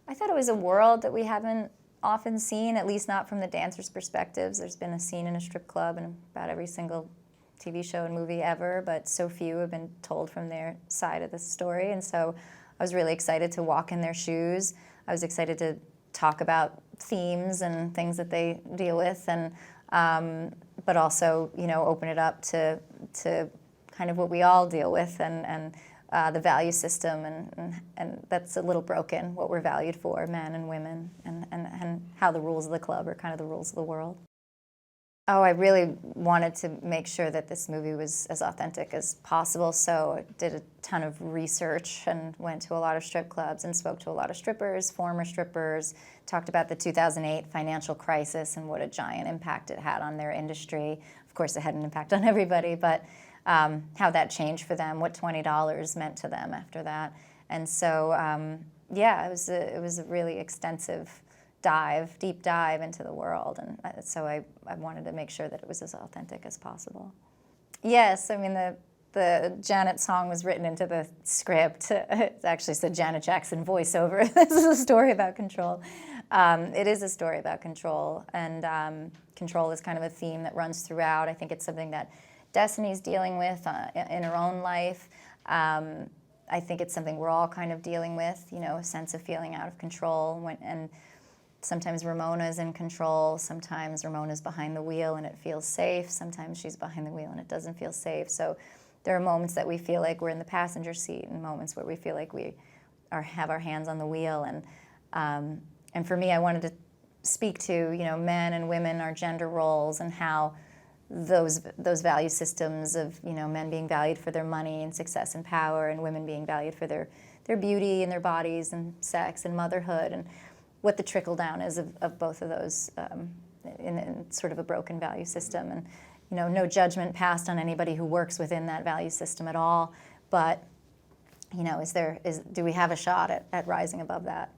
I thought it was a world that we haven't often seen, at least not from the dancers' perspectives. There's been a scene in a strip club in about every single TV show and movie ever, but so few have been told from their side of the story. And so I was really excited to walk in their shoes. I was excited to talk about themes and things that they deal with, and but also, open it up to kind of what we all deal with, and the value system, and that's a little broken, what we're valued for, men and women, and how the rules of the club are kind of the rules of the world. Oh, I really wanted to make sure that this movie was as authentic as possible, so I did a ton of research and went to a lot of strip clubs and spoke to a lot of strippers, former strippers, talked about the 2008 financial crisis and what a giant impact it had on their industry. Of course, it had an impact on everybody, but how that changed for them, what $20 meant to them after that. And so, it was a really extensive deep dive into the world, and so I wanted to make sure that it was as authentic as possible. Yes, I mean, the Janet song was written into the script. It actually said Janet Jackson voiceover. This is a story about control. It is a story about control, and control is kind of a theme that runs throughout. I think it's something that Destiny's dealing with in her own life. I think it's something we're all kind of dealing with, a sense of feeling out of control, and sometimes Ramona's in control, sometimes Ramona's behind the wheel and it feels safe, sometimes she's behind the wheel and it doesn't feel safe. So there are moments that we feel like we're in the passenger seat, and moments where we feel like we have our hands on the wheel. And for me, I wanted to speak to, men and women, our gender roles, and how those value systems of, men being valued for their money and success and power, and women being valued for their beauty and their bodies and sex and motherhood, and what the trickle down is of both of those in sort of a broken value system. And no judgment passed on anybody who works within that value system at all, but do we have a shot at rising above that?